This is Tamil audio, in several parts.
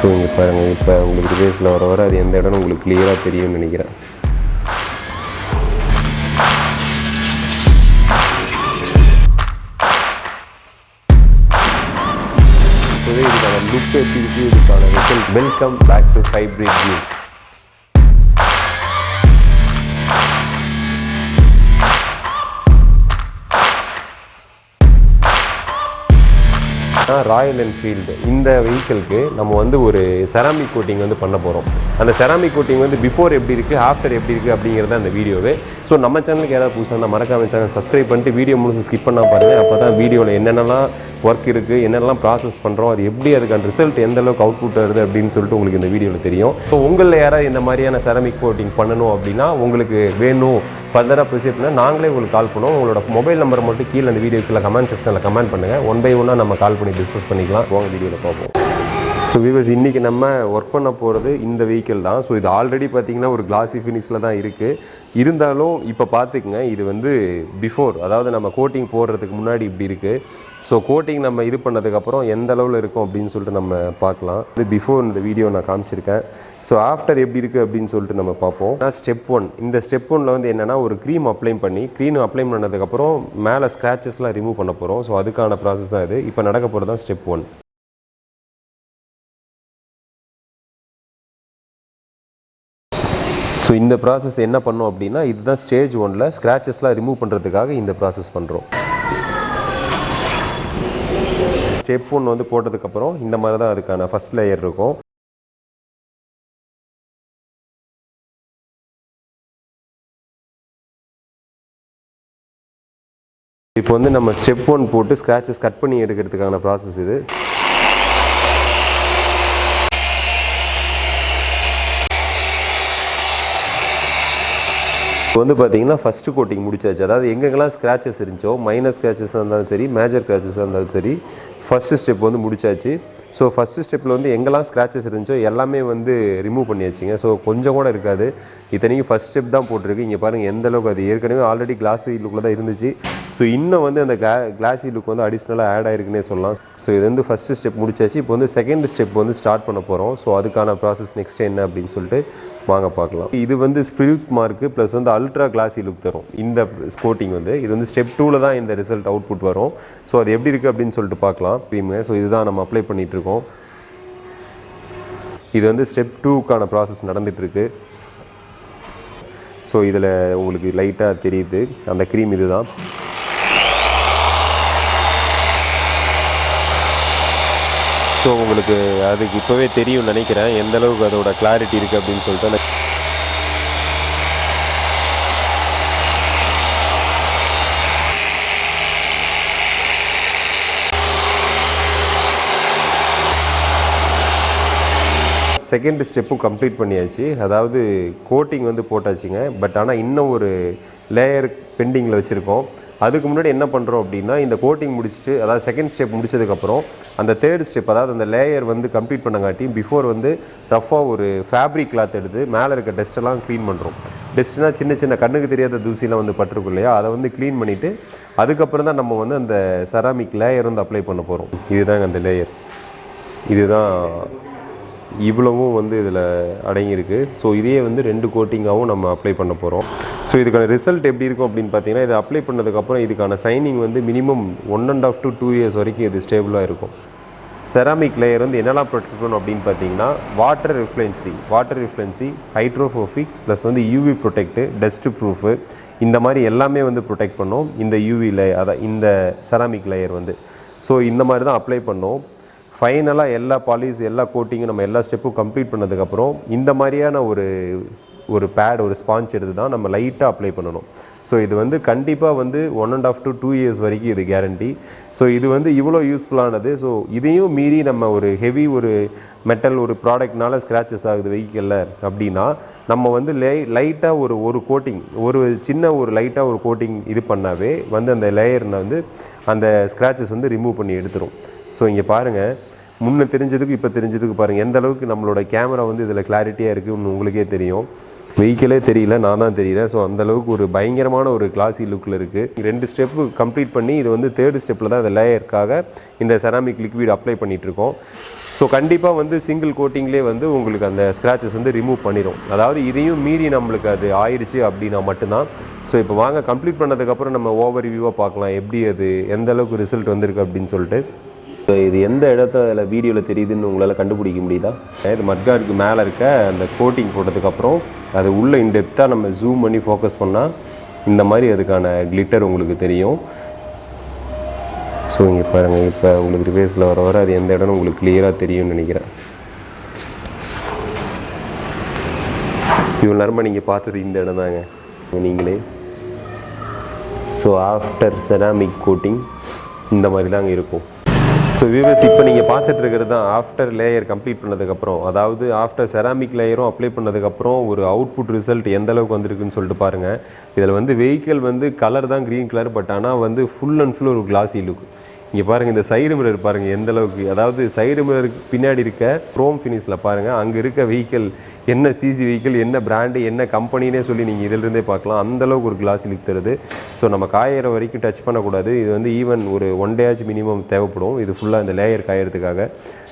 ஸோ இங்கே பாருங்கள், இப்போ உங்களுக்கு ரிவேஸில் வர அது எந்த இடம்னு உங்களுக்கு கிளியராக தெரியும்னு நினைக்கிறேன். இப்போவே இதுக்கான லுக் எப்படி இருக்குது, இதுக்கான result. Welcome back to hybrid view. Royal Enfield இந்த வெஹிக்கிளுக்கு நம்ம வந்து ஒரு செராமிக் கோட்டிங் வந்து பண்ண போகிறோம். அந்த செராமிக் கோட்டிங் வந்து பிஃபோர் எப்படி இருக்குது, ஆஃப்டர் எப்படி இருக்குது அப்படிங்கிறத அந்த வீடியோவே. ஸோ நம்ம சேனலுக்கு ஏதாவது புதுசாக இருந்தால் மறக்காம சேனல் சப்ஸ்கிரைப் பண்ணிட்டு வீடியோ முழுசு ஸ்கிப் பண்ணால் பாருங்கள். அப்போ தான் வீடியோவில் என்னென்னலாம் ஒர்க் இருக்குது, என்னென்னலாம் ப்ராசஸ் பண்ணுறோம், அது எப்படி அதுக்கான ரிசல்ட் எந்த அளவுக்கு அவுட்புட் வருது அப்படின்னு சொல்லிட்டு உங்களுக்கு இந்த வீடியோவில் தெரியும். ஸோ உங்களில் யாராவது இந்த மாதிரியான செராமிக் கோட்டிங் பண்ணணும் அப்படின்னா, உங்களுக்கு வேணும் ஃபர்தராக ப்ரொசீட் பண்ணால் நாங்களே உங்களுக்கு கால் பண்ணுவோம். உங்களோட மொபைல் நம்பர் மட்டும் கீழே அந்த வீடியோக்குள்ள கமெண்ட் செக்ஷனில் கமெண்ட் பண்ணுங்கள். ஒன் பை ஒன்னாக நம்ம கால் பண்ணி டிஸ்கஸ் பண்ணிக்கலாம். வாங்க வீடியோவில் பார்ப்போம். ஸோ வியூவர்ஸ், இன்றைக்கி நம்ம ஒர்க் பண்ண போகிறது இந்த வெஹிக்கிள் தான். ஸோ இது ஆல்ரெடி பார்த்திங்கன்னா ஒரு கிளாசி ஃபினிஷில் தான் இருக்குது. இருந்தாலும் இப்போ பார்த்துக்குங்க, இது வந்து பிஃபோர், அதாவது நம்ம கோட்டிங் போடுறதுக்கு முன்னாடி இப்படி இருக்குது. ஸோ கோட்டிங் நம்ம இது பண்ணதுக்கப்புறம் எந்த அளவில் இருக்கும் அப்படின்னு சொல்லிட்டு நம்ம பார்க்கலாம். இது பிஃபோர் இந்த வீடியோ நான் காமிச்சிருக்கேன். ஸோ ஆஃப்டர் எப்படி இருக்குது அப்படின்னு சொல்லிட்டு நம்ம பார்ப்போம். ஸ்டெப் 1, இந்த ஸ்டெப் 1ல் வந்து என்னென்னா ஒரு க்ரீம் அப்ளை பண்ணதுக்கப்புறம் மேலே ஸ்க்ராச்சஸ்லாம் ரிமூவ் பண்ண போகிறோம். ஸோ அதுக்கான ப்ராசஸ் தான் இது. இப்போ நடக்க போகிறது தான் ஸ்டெப் 1. ஸோ இந்த ப்ராசஸ் என்ன பண்ணோம் அப்படின்னா, இதுதான் ஸ்டேஜ் 1ல் ஸ்க்ராச்சஸ்லாம் ரிமூவ் பண்ணுறதுக்காக இந்த ப்ராசஸ் பண்ணுறோம். ஸ்டெப் 1 வந்து போட்டதுக்கப்புறம் இந்த மாதிரி தான் அதுக்கான ஃபஸ்ட் லேயர் இருக்கும். இப்போ வந்து நம்ம ஸ்டெப் 1 போட்டு ஸ்க்ராச்சஸ் கட் பண்ணி எடுக்கிறதுக்கான ப்ராசஸ் இது. இப்போ வந்து பார்த்தீங்கன்னா ஃபஸ்ட்டு கோட்டிங் முடிச்சாச்சு. அதாவது எங்கெங்கெல்லாம் ஸ்க்ராச்சஸ் இருந்துச்சோ, மைனர் ஸ்க்ராச்சஸாக இருந்தாலும் சரி, மேஜர் ஸ்க்ராச்சஸாக இருந்தாலும் சரி, ஃபஸ்ட்டு ஸ்டெப் வந்து முடிச்சாச்சு. ஸோ ஃபஸ்ட்டு ஸ்டெப்பில் வந்து எங்கெல்லாம் ஸ்க்ராச்சஸ் இருந்துச்சோ எல்லாமே வந்து ரிமூவ் பண்ணியாச்சுங்க. ஸோ கொஞ்சம் கூட இருக்காது. இத்தனைக்கும் ஃபஸ்ட் ஸ்டெப் தான் போட்டிருக்கு. இங்கே பாருங்கள் எந்த அளவுக்கு அது ஏற்கனவே ஆல்ரெடி கிளாஸி லுக்கில் தான் இருந்துச்சு. ஸோ இன்னும் வந்து அந்த கிளாஸி லுக் வந்து அடிஷ்னலாக ஆட் ஆகிருக்குன்னே சொல்லலாம். ஸோ இது வந்து ஃபஸ்ட்டு ஸ்டெப் முடிச்சாச்சு. இப்போ வந்து செகண்ட் ஸ்டெப் வந்து ஸ்டார்ட் பண்ண போகிறோம். ஸோ அதுக்கான ப்ராசஸ் நெக்ஸ்ட் என்ன அப்படின்னு சொல்லிட்டு வாங்க பார்க்கலாம். இது வந்து ஸ்பில்ஸ் மார்க்கு ப்ளஸ் வந்து அல்ட்ரா கிளாஸி லுக் தரும் இந்த கோட்டிங் வந்து. இது வந்து ஸ்டெப் 2ல் தான் இந்த ரிசல்ட் அவுட்புட் வரும். ஸோ அது எப்படி இருக்குது அப்படின்னு சொல்லிட்டு பார்க்கலாம். ஸோ இதுதான் நம்ம அப்ளை பண்ணிகிட்ருக்கோம். இது வந்து ஸ்டெப் 2க்கான ப்ராசஸ் நடந்துகிட்ருக்கு. ஸோ இதில் உங்களுக்கு லைட்டாக தெரியுது அந்த க்ரீம் இது தான். ஸோ உங்களுக்கு அதுக்கு இப்போவே தெரியும் நினைக்கிறேன் எந்த அளவுக்கு அதோட கிளாரிட்டி இருக்குது அப்படின்னு சொல்லிட்டு. செகண்ட் ஸ்டெப்பும் கம்ப்ளீட் பண்ணியாச்சு. அதாவது கோட்டிங் வந்து போட்டாச்சுங்க. பட் ஆனால் இன்னும் ஒரு லேயர் பெண்டிங்கில் வச்சுருக்கோம். அதுக்கு முன்னாடி என்ன பண்ணுறோம் அப்படின்னா, இந்த கோட்டிங் முடிச்சுட்டு, அதாவது செகண்ட் ஸ்டெப் முடிச்சதுக்கப்புறம் அந்த தேர்ட் ஸ்டெப், அதாவது அந்த லேயர் வந்து கம்ப்ளீட் பண்ணங்காட்டி பிஃபோர் வந்து ரஃபாக ஒரு ஃபேப்ரிக் கிளாத் எடுத்து மேலே இருக்க டஸ்ட்டெல்லாம் க்ளீன் பண்ணுறோம். டஸ்ட்னால் சின்ன சின்ன கண்ணுக்கு தெரியாத தூசிலாம் வந்து பட்டிருக்கும் இல்லையா, அதை வந்து க்ளீன் பண்ணிவிட்டு அதுக்கப்புறம் தான் நம்ம வந்து அந்த செராமிக் லேயர் வந்து அப்ளை பண்ண போகிறோம். இதுதாங்க அந்த லேயர். இதுதான் இவ்வளவும் வந்து இதில் அடங்கியிருக்கு. ஸோ இதே வந்து 2 கோட்டிங்காகவும் நம்ம அப்ளை பண்ண போகிறோம். ஸோ இதுக்கான ரிசல்ட் எப்படி இருக்கும் அப்படின்னு பார்த்தீங்கன்னா, இதை அப்ளை பண்ணதுக்கப்புறம் இதுக்கான சைனிங் வந்து மினிமம் 1.5 to 2 years வரைக்கும் இது ஸ்டேபிளாக இருக்கும். செராமிக் லேயர் வந்து என்னெல்லாம் ப்ரொடெக்ட் பண்ணணும் அப்படின்னு பார்த்தீங்கன்னா, வாட்டர் ரிஃப்ளென்சி, ஹைட்ரோஃபோபிக் ப்ளஸ் வந்து யூவி ப்ரொடெக்ட்டு, டஸ்ட் ப்ரூஃபு, இந்த மாதிரி எல்லாமே வந்து ப்ரொடெக்ட் பண்ணோம் இந்த யூவி லேயர், அதான் இந்த செராமிக் லேயர் வந்து. ஸோ இந்த மாதிரி தான் அப்ளை பண்ணோம். ஃபைனலாக எல்லா பாலிஸ், எல்லா கோட்டிங்கும் நம்ம எல்லா ஸ்டெப்பும் கம்ப்ளீட் பண்ணதுக்கப்புறம் இந்த மாதிரியான ஒரு பேட், ஒரு ஸ்பாஞ்ச் எடுத்து தான் நம்ம லைட்டாக அப்ளை பண்ணணும். ஸோ இது வந்து கண்டிப்பாக வந்து 1.5 to 2 years வரைக்கும் இது கேரண்டி. ஸோ இது வந்து இவ்வளோ யூஸ்ஃபுல்லானது. ஸோ இதையும் மீறி நம்ம ஒரு ஹெவி ஒரு மெட்டல் ஒரு ப்ராடக்ட்னால ஸ்க்ராச்சஸ் ஆகுது வெஹிக்கிளில் அப்படின்னா, நம்ம வந்து லைட்டாக ஒரு கோட்டிங், ஒரு சின்ன ஒரு லைட்டாக ஒரு கோட்டிங் இது பண்ணாவே வந்து அந்த லேயர்னை வந்து அந்த ஸ்க்ராச்சஸ் வந்து ரிமூவ் பண்ணி எடுத்துரும். ஸோ இங்கே பாருங்கள், முன்னே தெரிஞ்சதுக்கு இப்போ தெரிஞ்சதுக்கு பாருங்கள் எந்த அளவுக்கு நம்மளோட கேமரா வந்து இதில் கிளாரிட்டியாக இருக்குதுன்னு உங்களுக்கே தெரியும். வெஹிக்கிளே தெரியல, நான் தான் தெரியல. ஸோ அந்தளவுக்கு ஒரு பயங்கரமான ஒரு கிளாஸி லுக்கில் இருக்குது. 2 ஸ்டெப்பு கம்ப்ளீட் பண்ணி இது வந்து தேர்ட் ஸ்டெப்பில் தான் இந்த லேயருக்காக இந்த செராமிக் லிக்விட் அப்ளை பண்ணிகிட்ருக்கோம். ஸோ கண்டிப்பாக வந்து சிங்கிள் கோட்டிங்லேயே வந்து உங்களுக்கு அந்த ஸ்க்ராச்சஸ் வந்து ரிமூவ் பண்ணிடும். அதாவது இதையும் மீறி நம்மளுக்கு அது ஆயிடுச்சு அப்படின்னா மட்டும்தான். ஸோ இப்போ வாங்க கம்ப்ளீட் பண்ணதுக்கப்புறம் நம்ம ஓவர் வியூவாக பார்க்கலாம் எப்படி அது எந்த அளவுக்கு ரிசல்ட் வந்திருக்கு அப்படின்னு சொல்லிட்டு. ஸோ இது எந்த இடத்துல வீடியோவில் தெரியுதுன்னு உங்களால் கண்டுபிடிக்க முடியுதா? இது மட்கார்டுக்கு மேலே இருக்க அந்த கோட்டிங் போட்டதுக்கப்புறம் அது உள்ள இன்டெப்த்தாக நம்ம ஜூம் பண்ணி ஃபோக்கஸ் பண்ணால் இந்த மாதிரி அதுக்கான கிளிட்டர் உங்களுக்கு தெரியும். ஸோ இங்கே பாருங்கள், இப்போ உங்களுக்கு ரிவேஸில் வர அது எந்த இடம்னு உங்களுக்கு கிளியராக தெரியும்னு நினைக்கிறேன். இவ்வளோ நேரமாக நீங்கள் பார்த்தது இந்த இடம் தாங்க நீங்களே. ஸோ ஆஃப்டர் செராமிக் கோட்டிங் இந்த மாதிரி தாங்க இருக்கும். ஸோ வியூவர்ஸ், இப்போ நீங்கள் பார்த்துட்டு இருக்கிறது தான் ஆஃப்டர் லேயர் கம்ப்ளீட் பண்ணதுக்கப்புறம், அதாவது ஆஃப்டர் செராமிக் லேயரும் அப்ளை பண்ணதுக்கப்புறம் ஒரு அவுட்புட் ரிசல்ட் எந்த அளவுக்கு வந்திருக்குன்னு சொல்லிட்டு பாருங்கள். இதில் வந்து வெஹிக்கிள் வந்து கலர் தான் க்ரீன் கலர், பட் ஆனால் வந்து ஃபுல் அண்ட் ஃபுல் ஒரு கிளாஸி லுக். இங்கே பாருங்கள், இந்த சைடு மிரர் பாருங்கள் எந்த அளவுக்கு, அதாவது சைடு மிரருக்கு பின்னாடி இருக்க க்ரோம் ஃபினிஷில் பாருங்கள், அங்கே இருக்க வெஹிக்கிள் என்ன சிசி வெஹிக்கிள், என்ன பிராண்டு, என்ன கம்பெனினே சொல்லி நீங்கள் இதிலிருந்தே பார்க்கலாம். அந்தளவுக்கு ஒரு கிளாஸி லுக் தருது. ஸோ நம்ம காயிற வரைக்கும் டச் பண்ணக்கூடாது. இது வந்து ஈவன் ஒரு 1 டே ஆச்சு மினிமம் தேவைப்படும் இது ஃபுல்லாக இந்த லேயர் காயறதுக்காக.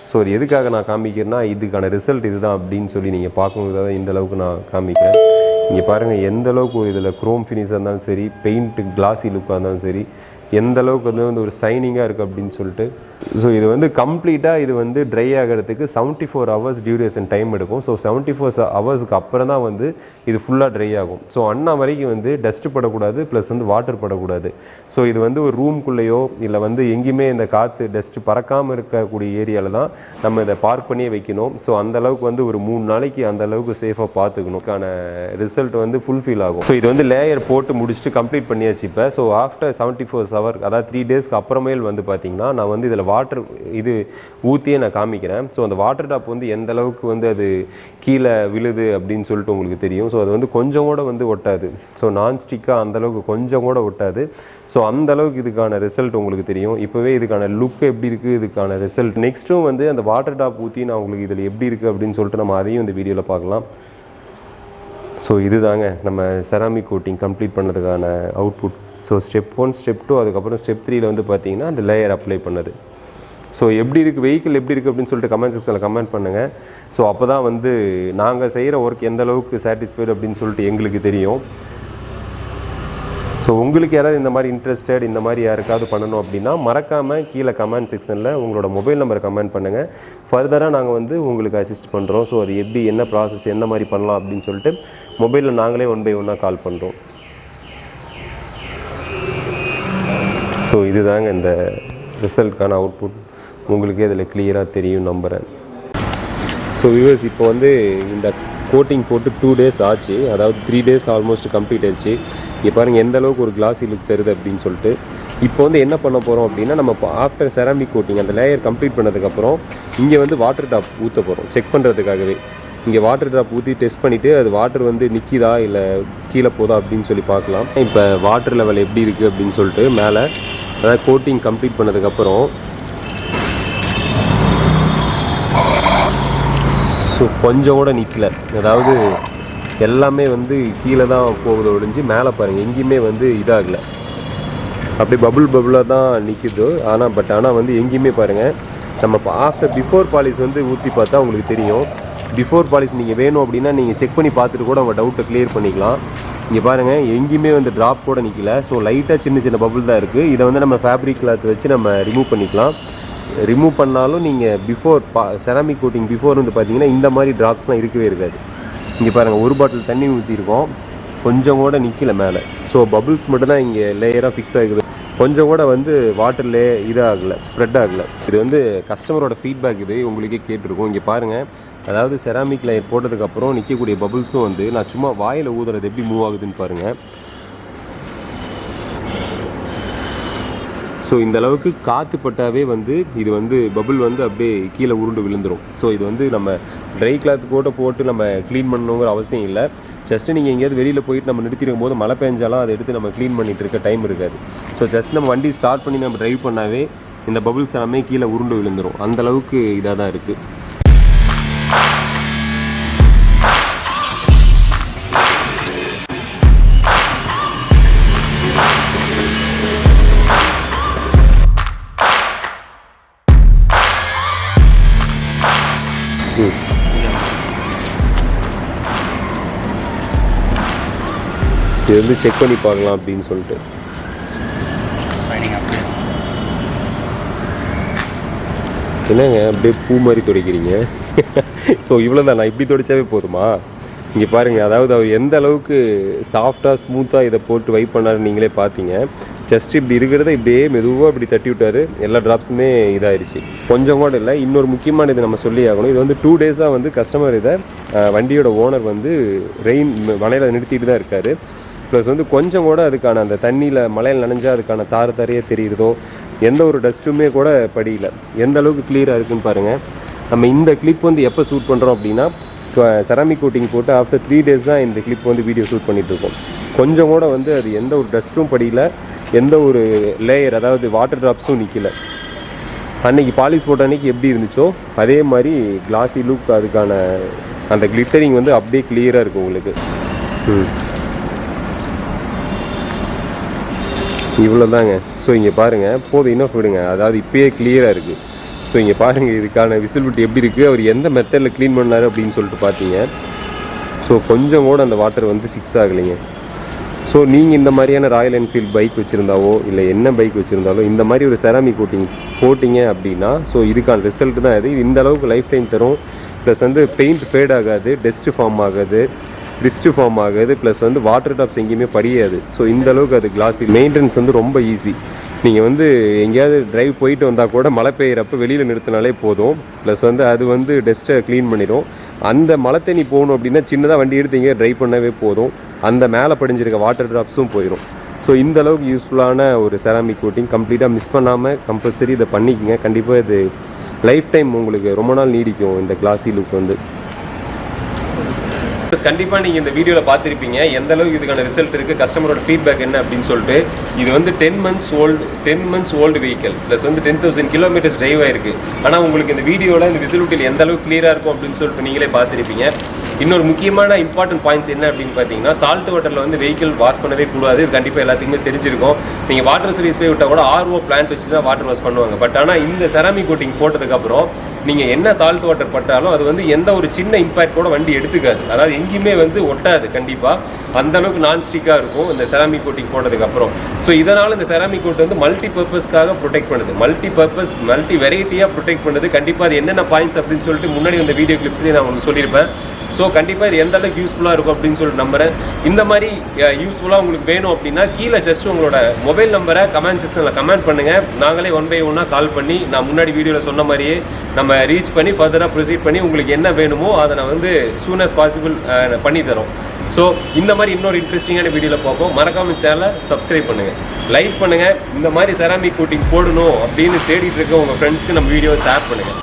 ஸோ இது எதுக்காக நான் காமிக்கிறேன்னா, இதுக்கான ரிசல்ட் இதுதான் அப்படின்னு சொல்லி நீங்கள் பார்க்கும்போது இந்த அளவுக்கு நான் காமிக்கிறேன். இங்கே பாருங்கள் எந்த அளவுக்கு இதில் க்ரோம் ஃபினிஷாக இருந்தாலும் சரி, பெயிண்ட் கிளாஸி லுக்காக இருந்தாலும் சரி, எந்த அளவுக்கு வந்து ஒரு ஷைனிங்காக இருக்குது அப்படின்னு சொல்லிட்டு. ஸோ இது வந்து கம்ப்ளீட்டாக இது வந்து ட்ரை ஆகிறதுக்கு 74 ஹவர்ஸ் டியூரேஷன் டைம் எடுக்கும். ஸோ 74 ஹவர்ஸுக்கு அப்புறம் தான் வந்து இது ஃபுல்லாக ட்ரை ஆகும். ஸோ அண்ணா வரைக்கும் வந்து டஸ்ட்டு படக்கூடாது, ப்ளஸ் வந்து வாட்டர் படக்கூடாது. ஸோ இது வந்து ஒரு ரூம்குள்ளேயோ இல்லை வந்து எங்கேயுமே இந்த காற்று டஸ்ட்டு பறக்காமல் இருக்கக்கூடிய ஏரியாவில் தான் நம்ம இதை பார்க் பண்ணியே வைக்கணும். ஸோ அந்தளவுக்கு வந்து ஒரு 3 நாளைக்கு அந்தளவுக்கு சேஃபாக பார்த்துக்கணும். அதுக்கான ரிசல்ட் வந்து ஃபுல்ஃபில் ஆகும். ஸோ இது வந்து லேயர் போட்டு முடிச்சுட்டு கம்ப்ளீட் பண்ணியாச்சு இப்போ. ஸோ ஆஃப்டர் 74 ஹவர், அதாவது 3 டேஸ்க்கு அப்புறமேல் வந்து பார்த்திங்கன்னா நான் வந்து இதில் வாட்டர் இது ஊற்றியே நான் காமிக்கிறேன். ஸோ அந்த வாட்டர் டாப் வந்து எந்த அளவுக்கு வந்து அது கீழே விழுது அப்படின்னு சொல்லிட்டு உங்களுக்கு தெரியும். ஸோ அது வந்து கொஞ்சம் கூட வந்து ஒட்டாது. ஸோ நான்ஸ்டிக்காக அந்தளவுக்கு கொஞ்சம் கூட ஒட்டாது. ஸோ அந்தளவுக்கு இதுக்கான ரிசல்ட் உங்களுக்கு தெரியும். இப்போவே இதுக்கான லுக் எப்படி இருக்குது, இதுக்கான ரிசல்ட். நெக்ஸ்ட்டும் வந்து அந்த வாட்டர் டாப் ஊற்றி நான் உங்களுக்கு இதில் எப்படி இருக்குது அப்படின்னு சொல்லிட்டு நம்ம அதையும் இந்த வீடியோவில் பார்க்கலாம். ஸோ இதுதாங்க நம்ம செராமிக் கோட்டிங் கம்ப்ளீட் பண்ணதுக்கான அவுட்புட். ஸோ ஸ்டெப் 1, ஸ்டெப் 2, அதுக்கப்புறம் ஸ்டெப் 3ல வந்து பார்த்தீங்கன்னா அந்த லேயர் அப்ளை பண்ணது. ஸோ எப்படி இருக்குது வெஹிக்கிள் எப்படி இருக்குது அப்படின்னு சொல்லிட்டு கமெண்ட் செக்ஷனில் கமெண்ட் பண்ணுங்கள். ஸோ அப்போ தான் வந்து நாங்கள் செய்கிற ஒர்க் எந்த அளவுக்கு சாட்டிஸ்ஃபைடு அப்படின்னு சொல்லிட்டு எங்களுக்கு தெரியும். ஸோ உங்களுக்கு யாராவது இந்த மாதிரி இன்ட்ரெஸ்டட், இந்த மாதிரி யாருக்காவது பண்ணணும் அப்படின்னா மறக்காமல் கீழே கமெண்ட் செக்ஷனில் உங்களோட மொபைல் நம்பரை கமெண்ட் பண்ணுங்கள். ஃபர்தராக நாங்கள் வந்து உங்களுக்கு அசிஸ்ட் பண்ணுறோம். ஸோ அது எப்படி, என்ன ப்ராசஸ், என்ன மாதிரி பண்ணலாம் அப்படின்னு சொல்லிட்டு மொபைலில் நாங்களே 1 by 1 கால் பண்ணுறோம். ஸோ இதுதாங்க இந்த ரிசல்ட்கான அவுட்புட். உங்களுக்கே இதில் கிளியராக தெரியும் நம்புகிறேன். ஸோ வியூவர்ஸ், இப்போ வந்து இந்த கோட்டிங் போட்டு 2 டேஸ் ஆச்சு, அதாவது 3 டேஸ் ஆல்மோஸ்ட் கம்ப்ளீட் ஆயிடுச்சு. இங்கே பாருங்கள் எந்த அளவுக்கு ஒரு கிளாஸி லுக் தருது அப்படின்னு சொல்லிட்டு. இப்போ வந்து என்ன பண்ண போகிறோம் அப்படின்னா, நம்ம ஆஃப்டர் செராமிக் கோட்டிங் அந்த லேயர் கம்ப்ளீட் பண்ணதுக்கப்புறம் இங்கே வந்து வாட்டர் டாப் ஊற்ற போகிறோம் செக் பண்ணுறதுக்காகவே. இங்கே வாட்டர் ட்ராப் ஊற்றி டெஸ்ட் பண்ணிவிட்டு அது வாட்டர் வந்து நிற்கிதா இல்லை கீழே போதா அப்படின்னு சொல்லி பார்க்கலாம். இப்போ வாட்டர் லெவல் எப்படி இருக்குது அப்படின்னு சொல்லிட்டு மேலே, அதாவது கோட்டிங் கம்ப்ளீட் பண்ணதுக்கப்புறம் ஸோ கொஞ்சம் கூட நிற்கல, அதாவது எல்லாமே வந்து கீழே தான் போகுது ஒழிஞ்சு மேலே பாருங்கள் எங்கேயுமே வந்து இதாகலை. அப்படி பபுளாக தான் நிற்கிது. ஆனால் வந்து எங்கேயுமே பாருங்கள் நம்ம ஆஃப்டர் பிஃபோர் பாலிஷ் வந்து ஊற்றி பார்த்தா உங்களுக்கு தெரியும். பிஃபோர் பாலிஷ் நீங்கள் வேணும் அப்படின்னா நீங்கள் செக் பண்ணி பார்த்துட்டு கூட உங்கள் டவுட்டை கிளியர் பண்ணிக்கலாம். இங்கே பாருங்கள் எங்கேயுமே வந்து ட்ராப் கூட நிற்கல. ஸோ லைட்டாக சின்ன சின்ன பபுள் தான் இருக்குது. இதை வந்து நம்ம ஃபேப்ரிக் கிளாத் வச்சு நம்ம ரிமூவ் பண்ணிக்கலாம். ரிமூவ் பண்ணாலும் நீங்கள் பிஃபோர் செராமிக் கோட்டிங் பிஃபோர் வந்து பார்த்தீங்கன்னா இந்த மாதிரி ட்ராப்ஸ்லாம் இருக்கவே இருக்காது. இங்கே பாருங்கள் 1 பாட்டில் தண்ணி ஊற்றிருக்கோம், கொஞ்சம் கூட நிற்கல மேலே. ஸோ பபுள்ஸ் மட்டும்தான் இங்கே லேயராக ஃபிக்ஸ் ஆகுது. கொஞ்சம் கூட வந்து வாட்டர்லே இதாகலை, ஸ்ப்ரெட் ஆகலை. இது வந்து கஸ்டமரோட ஃபீட்பேக், இது உங்களுக்கே கேட்டிருக்கோம். இங்கே பாருங்கள், அதாவது செராமிக் லேயர் போட்டதுக்கப்புறம் நிற்கக்கூடிய பபுள்ஸும் வந்து நான் சும்மா வாயில் ஊதுறது எப்படி மூவ் ஆகுதுன்னு பாருங்கள். ஸோ இந்த அளவுக்கு காற்று பட்டாவே வந்து இது வந்து பபுள் வந்து அப்படியே கீழே உருண்டு விழுந்துடும். ஸோ இது வந்து நம்ம ட்ரை கிளாத் கூட போட்டு நம்ம க்ளீன் பண்ணணுங்கிற அவசியம் இல்லை. ஜஸ்ட்டு நீங்கள் எங்கேயாவது வெளியில் போயிட்டு நம்ம நிறுத்திருக்கும் போது மழை பெஞ்சாலும் அதை எடுத்து நம்ம க்ளீன் பண்ணிகிட்டு இருக்க டைம் இருக்காது. ஸோ ஜஸ்ட் நம்ம வண்டி ஸ்டார்ட் பண்ணி நம்ம ட்ரைவ் பண்ணாவே இந்த பபுள்ஸ் எல்லாமே கீழே உருண்டு விழுந்துடும். அந்தளவுக்கு இதாக தான் இருக்குது. இது வந்து செக் பண்ணி பார்க்கலாம் அப்படின்னு சொல்லிட்டு. என்னங்க அப்படியே பூ மாதிரி துடைக்கிறீங்க? ஸோ இவ்வளோ தான், நான் இப்படி துடைச்சாவே போதுமா? இங்கே பாருங்கள், அதாவது அவர் எந்த அளவுக்கு சாஃப்டாக ஸ்மூத்தாக இதை போட்டு வைப் பண்ணாருன்னு நீங்களே பார்த்தீங்க. ஜஸ்ட் இப்படி இருக்கிறத இப்படியே மெதுவாக இப்படி தட்டி விட்டார், எல்லா ட்ராப்ஸுமே இதாகிடுச்சு. கொஞ்சம் கூட இல்லை. இன்னொரு முக்கியமான இது நம்ம சொல்லி ஆகணும். இது வந்து 2 டேஸாக வந்து கஸ்டமர் இதை வண்டியோட ஓனர் வந்து மலையில் நிறுத்திட்டு தான் இருக்கார். ப்ளஸ் வந்து கொஞ்சம் கூட அதுக்கான அந்த தண்ணியில் மலையில் நனைஞ்சால் அதுக்கான தாரையே தெரியுறதோ, எந்த ஒரு டஸ்ட்டுமே கூட படியில. எந்த அளவுக்கு கிளியராக இருக்குதுன்னு பாருங்கள். நம்ம இந்த கிளிப் வந்து எப்போ ஷூட் பண்ணுறோம் அப்படின்னா, செராமிக் கோட்டிங் போட்டு ஆஃப்டர் 3 டேஸ் தான் இந்த கிளிப் வந்து வீடியோ ஷூட் பண்ணிகிட்ருக்கோம். கொஞ்சம் கூட வந்து அது எந்த ஒரு டஸ்ட்டும் படியில, எந்த ஒரு லேயர் அதாவது வாட்டர் ட்ராப்ஸும் நிற்கல. அன்றைக்கி பாலிஷ் போட்ட அன்றைக்கி எப்படி இருந்துச்சோ அதே மாதிரி கிளாஸி லுக், அதுக்கான அந்த கிளிட்டரிங் வந்து அப்படியே கிளியராக இருக்கும் உங்களுக்கு. இவ்வளோ தாங்க. ஸோ இங்கே பாருங்கள், போதும், இன்னும் விடுங்க. அதாவது இப்போயே கிளியராக இருக்குது. ஸோ இங்கே பாருங்கள், இதுக்கான விசிபிலிட்டி எப்படி இருக்குது, அவர் எந்த மெத்தடில் க்ளீன் பண்ணார் அப்படின்னு சொல்லிட்டு பார்த்தீங்க. ஸோ கொஞ்சம் கூட அந்த வாட்டர் வந்து ஃபிக்ஸ் ஆகலைங்க. ஸோ நீங்கள் இந்த மாதிரியான ராயல் என்ஃபீல்ட் பைக் வச்சுருந்தாவோ இல்லை என்ன பைக் வச்சுருந்தாலோ இந்த மாதிரி ஒரு செராமிக் கோட்டிங் போட்டிங்க அப்படின்னா, ஸோ இதுக்கான ரிசல்ட் தான் இது. இந்த அளவுக்கு லைஃப் டைம் தரும். ப்ளஸ் வந்து பெயிண்ட் ஃபேட் ஆகாது, டஸ்ட்டு ஃபார்ம் ஆகாது, ரிஸ்ட்டு ஃபார்ம் ஆகாது, ப்ளஸ் வந்து வாட்டர் டாப்ஸ் எங்கேயுமே படியாது. ஸோ இந்த அளவுக்கு அது கிளாஸி. மெயின்டெனன்ஸ் வந்து ரொம்ப ஈஸி. நீங்கள் வந்து எங்கேயாவது ட்ரைவ் போயிட்டு வந்தால் கூட மழை பெய்கிறப்ப வெளியில் நிறுத்தினாலே போதும். ப்ளஸ் வந்து அது வந்து டஸ்ட்டை க்ளீன் பண்ணிடும். அந்த மழை தண்ணி போகணும் அப்படின்னா சின்னதாக வண்டி எடுத்து எங்கேயா ட்ரைவ் பண்ணவே போதும், அந்த மேலே படிஞ்சிருக்க வாட்டர் ட்ராப்ஸும் போயிடும். ஸோ இந்த அளவுக்கு யூஸ்ஃபுல்லான ஒரு செராமிக் கோட்டிங். கம்ப்ளீட்டாக மிஸ் பண்ணாமல் கம்பல்சரி இதை பண்ணிக்கங்க. கண்டிப்பாக இது லைஃப் டைம் உங்களுக்கு ரொம்ப நாள் நீடிக்கும் இந்த கிளாஸி லுக் வந்து. கண்டிப்பாக நீங்கள் இந்த வீடியோவில் பார்த்துருப்பீங்க எந்த அளவுக்கு இதுக்கான ரிசல்ட் இருக்குது, கஸ்டமரோட ஃபீட்பேக் என்ன அப்படின்னு சொல்லிட்டு. இது வந்து 10 months ஓல்டு வெஹிக்கல், ப்ளஸ் வந்து 10,000 kilometers டிரைவ் ஆயிருக்கு. ஆனால் உங்களுக்கு இந்த வீடியோவில் இந்த விசிபிலிட்டியில் எந்த அளவுக்கு கிளியராக இருக்கும் அப்படின்னு சொல்லிட்டு நீங்களே பார்த்துருப்பீங்க. இன்னொரு முக்கியமான இம்பார்ட்டன்ட் பாயிண்ட்ஸ் என்ன அப்படின்னு பார்த்தீங்கன்னா, சால்ட் வாட்டரில் வந்து வெஹிக்கிள் வாஷ் பண்ணவே கூடாது. இது கண்டிப்பாக எல்லாத்துக்குமே தெரிஞ்சிருக்கும். நீங்கள் வாட்டர் சர்வீஸ் போய் விட்டால் கூட RO பிளான்ட் வச்சு தான் வாட்டர் வாஷ் பண்ணுவாங்க. பட் ஆனால் இந்த செராமிக் கோட்டிங் போட்டதுக்கப்புறம் நீங்கள் என்ன சால்ட் வாட்டர் பட்டாலும் அது வந்து எந்த ஒரு சின்ன இம்பேக்ட் கூட வண்டி எடுத்துக்காது. அதாவது எங்கேயுமே வந்து ஒட்டாது. கண்டிப்பாக அந்தளவுக்கு நான்ஸ்டிக்காக இருக்கும் இந்த செராமிக் கோட்டிங் போட்டதுக்கப்புறம். ஸோ இதனால் இந்த செராமிக் கோட் வந்து மல்டி பர்பஸ்க்காக ப்ரொடெக்ட் பண்ணுது, மல்டி வெரைட்டியாக ப்ரொடெக்ட் பண்ணுது. கண்டிப்பாக அது என்னென்ன பாயிண்ட்ஸ் அப்படின்னு சொல்லிட்டு முன்னாடி இந்த வீடியோ கிளிப்ஸ்லேயே நான் உங்களுக்கு சொல்லியிருப்பேன். ஸோ கண்டிப்பாக இது எந்த அளவுக்கு யூஸ்ஃபுல்லாக இருக்கும் அப்படின்னு சொல்லிட்டு நம்புறேன். இந்த மாதிரி யூஸ்ஃபுல்லாக உங்களுக்கு வேணும் அப்படின்னா கீழே ஜஸ்ட் உங்களோட மொபைல் நம்பரை கமெண்ட் செக்ஷனில் கமெண்ட் பண்ணுங்கள். நாங்களே 1 by 1 கால் பண்ணி நான் முன்னாடி வீடியோவில் சொன்ன மாதிரியே நம்ம ரீச் பண்ணி ஃபர்தராக ப்ரொசீட் பண்ணி உங்களுக்கு என்ன வேணுமோ அதை நான் வந்து சூன் அஸ் பாசிபிள் பண்ணி தரோம். ஸோ இந்த மாதிரி இன்னொரு இன்ட்ரெஸ்டிங்கான வீடியோவில் பார்ப்போம். மறக்காமல் சேனலை சப்ஸ்கிரைப் பண்ணுங்கள், லைக் பண்ணுங்கள். இந்த மாதிரி செராமிக் கோட்டிங் போடணும் அப்படின்னு தேடிட்டு இருக்க உங்கள் ஃப்ரெண்ட்ஸ்க்கு நம்ம வீடியோவை ஷேர் பண்ணுங்கள்.